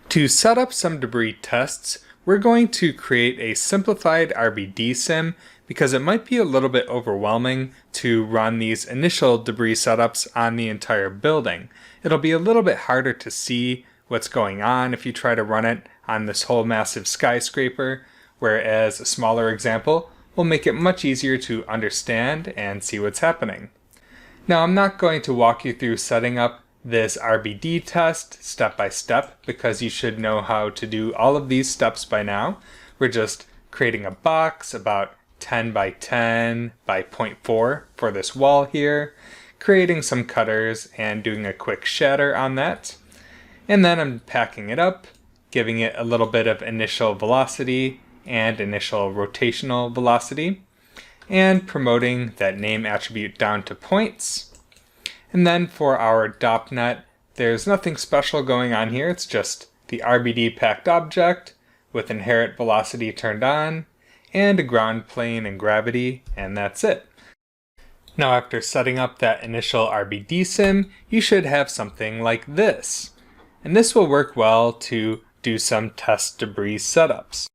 To set up some debris tests, we're going to create a simplified RBD sim because it might be a little bit overwhelming to run these initial debris setups on the entire building. It'll be a little bit harder to see what's going on if you try to run it on this whole massive skyscraper, whereas a smaller example will make it much easier to understand and see what's happening. Now, I'm not going to walk you through setting up this RBD test step by step because you should know how to do all of these steps by now. We're just creating a box about 10 by 10 by 0.4 for this wall here, creating some cutters and doing a quick shatter on that. And then I'm packing it up, giving it a little bit of initial velocity and initial rotational velocity, and promoting that name attribute down to points. And then for our DOPNet, there's nothing special going on here. It's just the RBD packed object with inherit velocity turned on and a ground plane and gravity, and that's it. Now, after setting up that initial RBD sim, you should have something like this. And this will work well to do some test debris setups.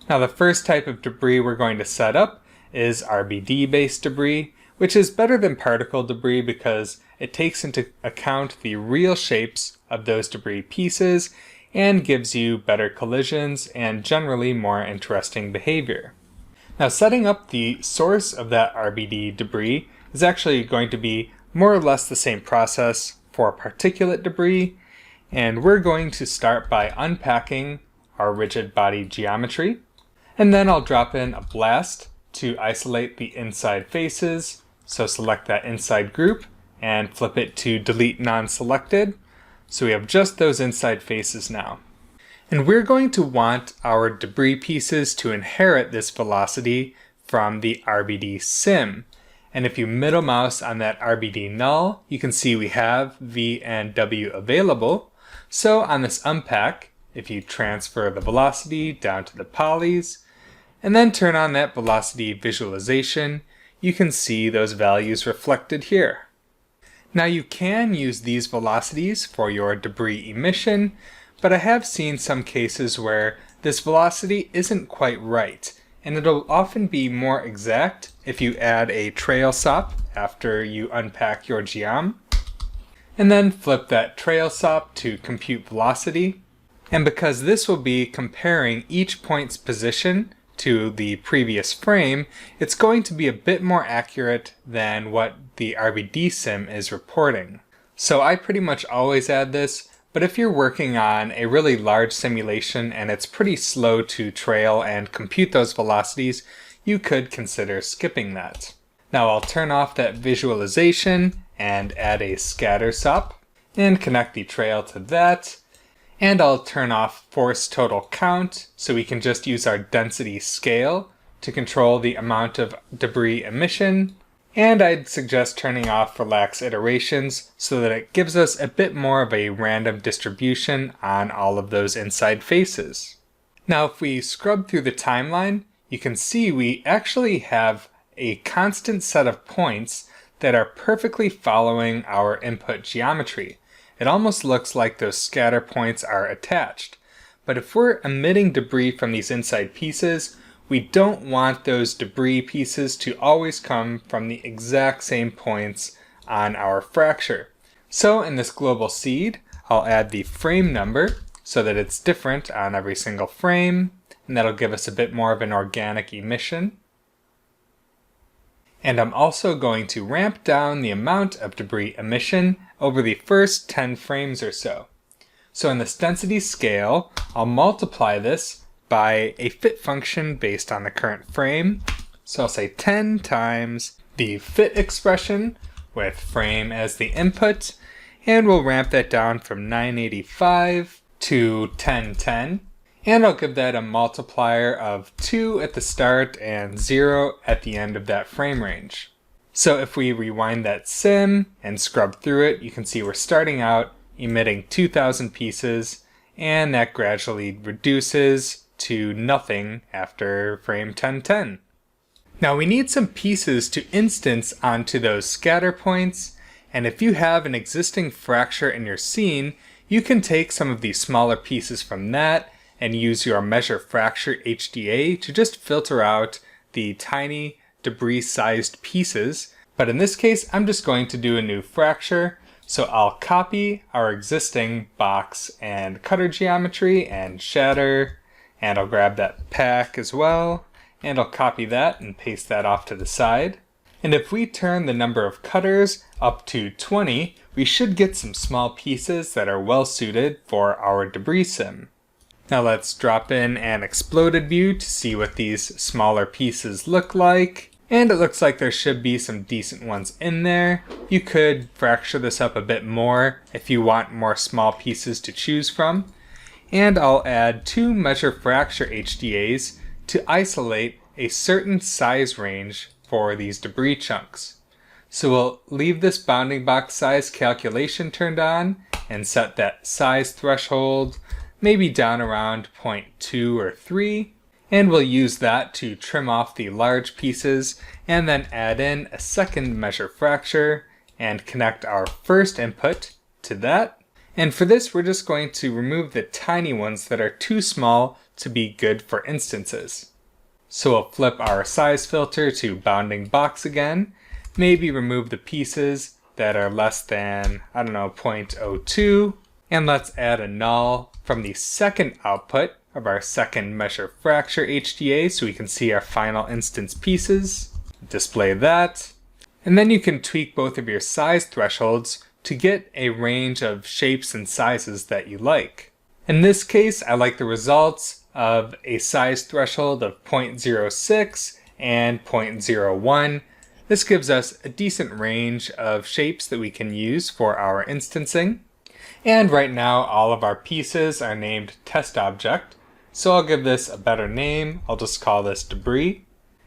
Now, the first type of debris we're going to set up is RBD-based debris, which is better than particle debris because it takes into account the real shapes of those debris pieces and gives you better collisions and generally more interesting behavior. Now, setting up the source of that RBD debris is actually going to be more or less the same process for particulate debris, and we're going to start by unpacking our rigid body geometry, and then I'll drop in a blast to isolate the inside faces. So select that inside group and flip it to delete non-selected. So we have just those inside faces now. And we're going to want our debris pieces to inherit this velocity from the RBD sim. And if you middle mouse on that RBD null, you can see we have V and W available. So on this unpack, if you transfer the velocity down to the polys, and then turn on that velocity visualization, you can see those values reflected here. Now, you can use these velocities for your debris emission, but I have seen some cases where this velocity isn't quite right, and it'll often be more exact if you add a trail SOP after you unpack your geom, and then flip that trail SOP to compute velocity. And because this will be comparing each point's position to the previous frame, it's going to be a bit more accurate than what the RBD sim is reporting. So I pretty much always add this, but if you're working on a really large simulation and it's pretty slow to trail and compute those velocities, you could consider skipping that. Now I'll turn off that visualization and add a scatter SOP and connect the trail to that. And I'll turn off force total count so we can just use our density scale to control the amount of debris emission. And I'd suggest turning off relax iterations so that it gives us a bit more of a random distribution on all of those inside faces. Now, if we scrub through the timeline, you can see we actually have a constant set of points that are perfectly following our input geometry. It almost looks like those scatter points are attached. But if we're emitting debris from these inside pieces, we don't want those debris pieces to always come from the exact same points on our fracture. So in this global seed, I'll add the frame number so that it's different on every single frame, and that'll give us a bit more of an organic emission. And I'm also going to ramp down the amount of debris emission over the first 10 frames or so. So in this density scale, I'll multiply this by a fit function based on the current frame. So I'll say 10 times the fit expression with frame as the input, and we'll ramp that down from 985 to 1010. And I'll give that a multiplier of 2 at the start and 0 at the end of that frame range. So if we rewind that sim and scrub through it, you can see we're starting out emitting 2,000 pieces, and that gradually reduces to nothing after frame 1010. Now we need some pieces to instance onto those scatter points, and if you have an existing fracture in your scene, you can take some of these smaller pieces from that and use your measure fracture HDA to just filter out the tiny debris-sized pieces. But in this case, I'm just going to do a new fracture. So I'll copy our existing box and cutter geometry and shatter, and I'll grab that pack as well, and I'll copy that and paste that off to the side. And if we turn the number of cutters up to 20, we should get some small pieces that are well suited for our debris sim. Now let's drop in an exploded view to see what these smaller pieces look like. And it looks like there should be some decent ones in there. You could fracture this up a bit more if you want more small pieces to choose from. And I'll add 2 measure fracture HDAs to isolate a certain size range for these debris chunks. So we'll leave this bounding box size calculation turned on and set that size threshold maybe down around 0.2 or 3. And we'll use that to trim off the large pieces and then add in a second measure fracture and connect our first input to that. And for this, we're just going to remove the tiny ones that are too small to be good for instances. So we'll flip our size filter to bounding box again, maybe remove the pieces that are less than, 0.02, and let's add a null from the second output of our second measure fracture HDA so we can see our final instance pieces. Display that. And then you can tweak both of your size thresholds to get a range of shapes and sizes that you like. In this case, I like the results of a size threshold of 0.06 and 0.01. This gives us a decent range of shapes that we can use for our instancing. And right now, all of our pieces are named test object. So I'll give this a better name. I'll just call this debris.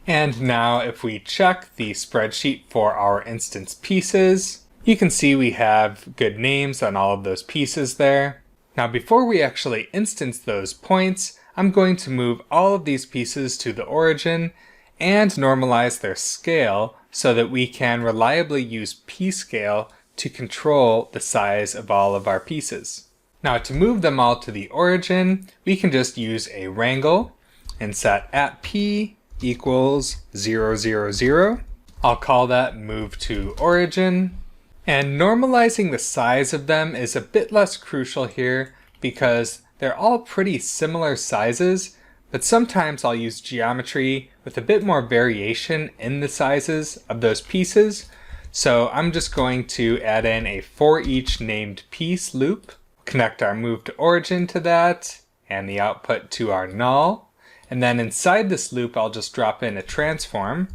And now if we check the spreadsheet for our instance pieces, you can see we have good names on all of those pieces there. Now before we actually instance those points, I'm going to move all of these pieces to the origin and normalize their scale so that we can reliably use p-scale to control the size of all of our pieces. Now to move them all to the origin, we can just use a wrangle and set at p equals 0, 0, 0. I'll call that move to origin. And normalizing the size of them is a bit less crucial here because they're all pretty similar sizes, but sometimes I'll use geometry with a bit more variation in the sizes of those pieces. So I'm just going to add in a for each named piece loop, connect our move to origin to that, and the output to our null. And then inside this loop, I'll just drop in a transform.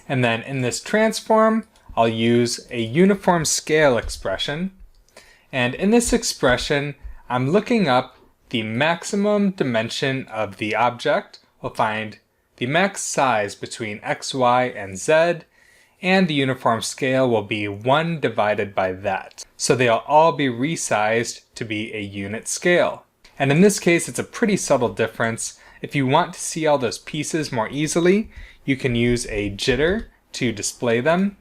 And then in this transform, I'll use a uniform scale expression. And in this expression, I'm looking up the maximum dimension of the object. We'll find the max size between x, y, and z, and the uniform scale will be 1 divided by that. So they'll all be resized to be a unit scale. And in this case, it's a pretty subtle difference. If you want to see all those pieces more easily, you can use a jitter to display them.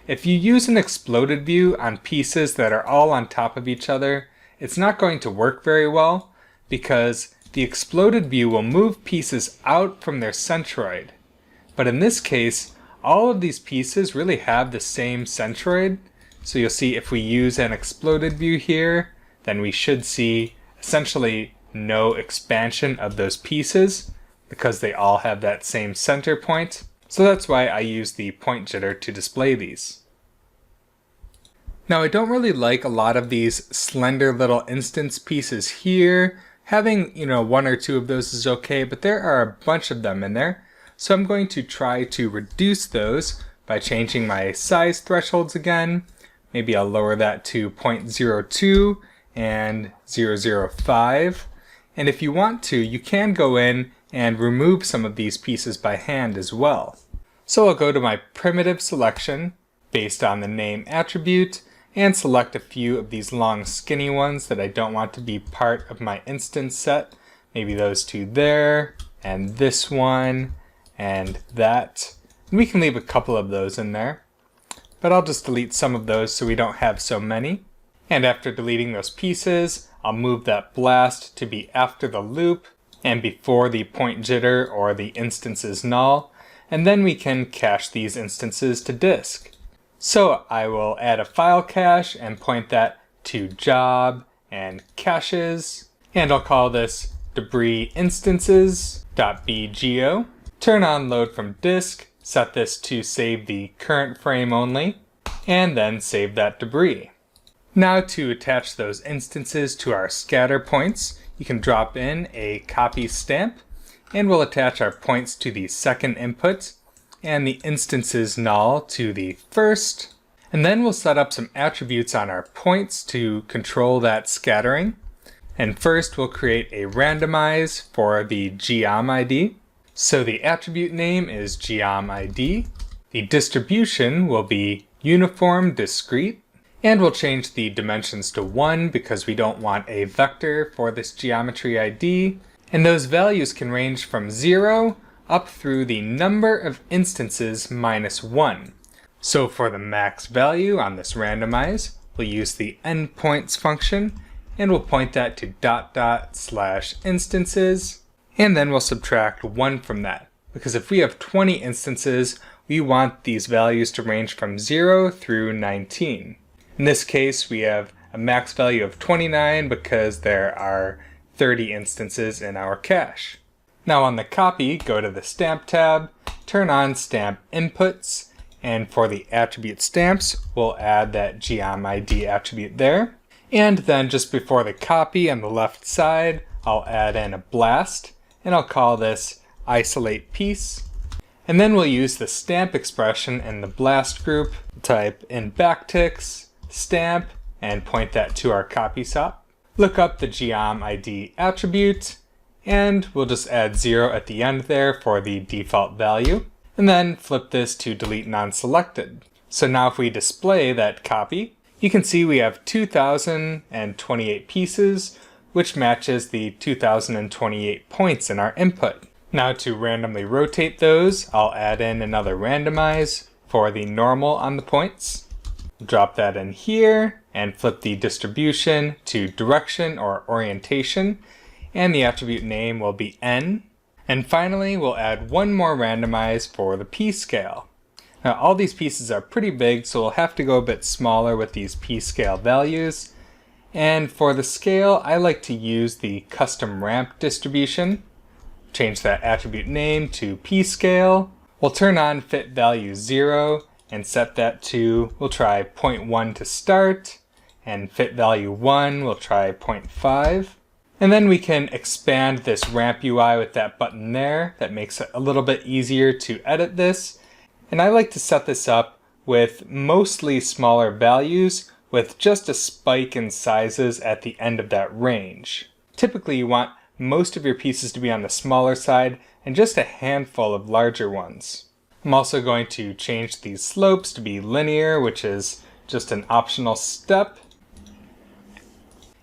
If you use an exploded view on pieces that are all on top of each other, it's not going to work very well because the exploded view will move pieces out from their centroid. But in this case, all of these pieces really have the same centroid. So you'll see if we use an exploded view here, then we should see essentially no expansion of those pieces because they all have that same center point. So that's why I use the point jitter to display these. Now I don't really like a lot of these slender little instance pieces here. Having, 1 or 2 of those is okay, but there are a bunch of them in there. So I'm going to try to reduce those by changing my size thresholds again. Maybe I'll lower that to 0.02 and 0.05. And if you want to, you can go in and remove some of these pieces by hand as well. So I'll go to my primitive selection based on the name attribute and select a few of these long skinny ones that I don't want to be part of my instance set. Maybe those 2 there, and this one, and that. And we can leave a couple of those in there, but I'll just delete some of those so we don't have so many. And after deleting those pieces, I'll move that blast to be after the loop and before the point jitter or the instance is null, and then we can cache these instances to disk. So I will add a file cache and point that to job and caches, and I'll call this debris instances.bgo. Turn on load from disk, set this to save the current frame only, and then save that debris. Now to attach those instances to our scatter points, you can drop in a copy stamp, and we'll attach our points to the second input, and the instances null to the first. And then we'll set up some attributes on our points to control that scattering. And first we'll create a randomize for the geom ID. So the attribute name is geom ID. The distribution will be uniform discrete. And we'll change the dimensions to 1 because we don't want a vector for this geometry ID. And those values can range from 0 up through the number of instances minus 1. So for the max value on this randomize, we'll use the endpoints function, and we'll point that to ... instances, and then we'll subtract 1 from that. Because if we have 20 instances, we want these values to range from 0 through 19. In this case, we have a max value of 29 because there are 30 instances in our cache. Now on the copy, go to the Stamp tab, turn on Stamp Inputs, and for the attribute stamps, we'll add that geom ID attribute there. And then just before the copy on the left side, I'll add in a blast, and I'll call this isolate piece. And then we'll use the stamp expression in the blast group, type in backticks, stamp, and point that to our copy SOP. Look up the geom ID attribute, and we'll just add 0 at the end there for the default value. And then flip this to delete non-selected. So now if we display that copy, you can see we have 2,028 pieces, which matches the 2,028 points in our input. Now to randomly rotate those, I'll add in another randomize for the normal on the points. Drop that in here and flip the distribution to direction or orientation, and the attribute name will be N. And finally, we'll add one more randomize for the piece scale. Now all these pieces are pretty big, so we'll have to go a bit smaller with these piece scale values. And for the scale, I like to use the custom ramp distribution. Change that attribute name to piece scale. We'll turn on fit value 0 and set that to, we'll try 0.1 to start, and fit value 1, we'll try 0.5. And then we can expand this ramp UI with that button there. That makes it a little bit easier to edit this. And I like to set this up with mostly smaller values with just a spike in sizes at the end of that range. Typically you want most of your pieces to be on the smaller side and just a handful of larger ones. I'm also going to change these slopes to be linear, which is just an optional step.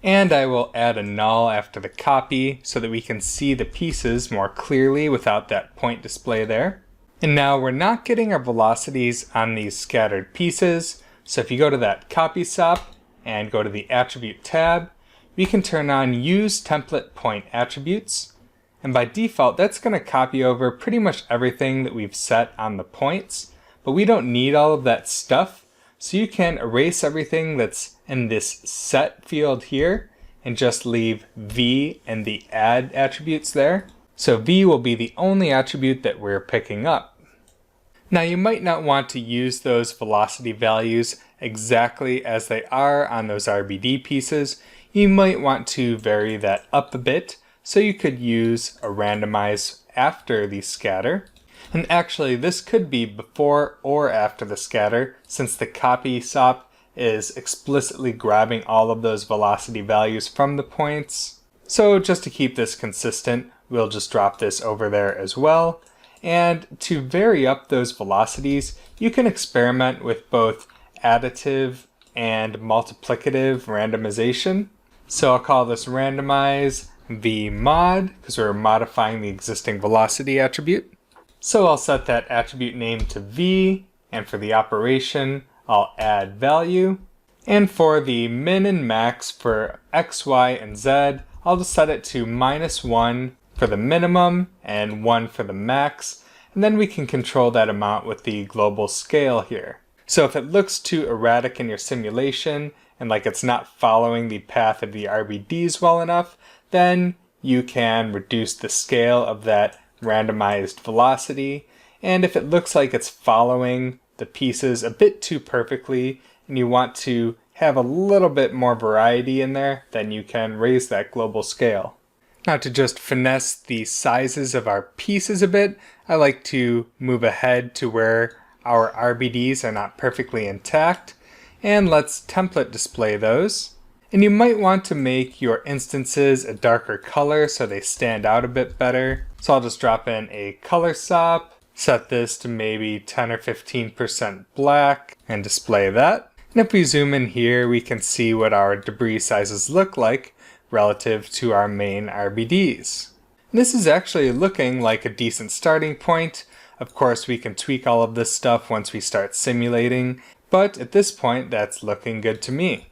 And I will add a null after the copy so that we can see the pieces more clearly without that point display there. And now we're not getting our velocities on these scattered pieces, so if you go to that copy SOP and go to the attribute tab, we can turn on use template point attributes. And by default, that's going to copy over pretty much everything that we've set on the points, but we don't need all of that stuff. So you can erase everything that's in this set field here and just leave V and the add attributes there. So V will be the only attribute that we're picking up. Now you might not want to use those velocity values exactly as they are on those RBD pieces. You might want to vary that up a bit, so you could use a randomize after the scatter. And actually this could be before or after the scatter, since the copy SOP is explicitly grabbing all of those velocity values from the points. So just to keep this consistent, we'll just drop this over there as well. And to vary up those velocities, you can experiment with both additive and multiplicative randomization. So I'll call this randomize vmod because we're modifying the existing velocity attribute. So I'll set that attribute name to V, and for the operation, I'll add value. And for the min and max for X, Y, and Z, I'll just set it to -1 for the minimum and 1 for the max, and then we can control that amount with the global scale here. So if it looks too erratic in your simulation and like it's not following the path of the RBDs well enough, then you can reduce the scale of that randomized velocity. And if it looks like it's following the pieces a bit too perfectly and you want to have a little bit more variety in there, then you can raise that global scale. Now, to just finesse the sizes of our pieces a bit, I like to move ahead to where our RBDs are not perfectly intact, and let's template display those. And you might want to make your instances a darker color so they stand out a bit better. So I'll just drop in a color sop, set this to maybe 10 or 15% black, and display that. And if we zoom in here, we can see what our debris sizes look like relative to our main RBDs. And this is actually looking like a decent starting point. Of course, we can tweak all of this stuff once we start simulating, but at this point, that's looking good to me.